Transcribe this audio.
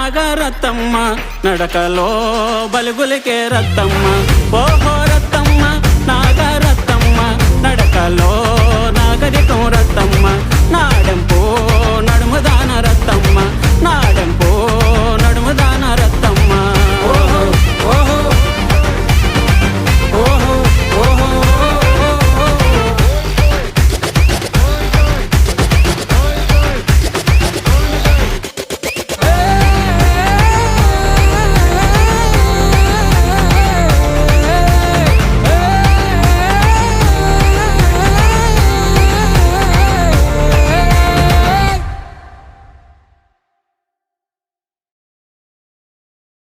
నాగరత్తమ్మ నడకలో బలుగులికే రత్తమ్మ ఓహో రత్తమ్మ నాగరత్తమ్మ నడకలో నాగరికం రత్తమ్మ నాడెంపో నడుముదాన రత్తమ్మ నాడెంపో నడుముదాన రత్తమ్మ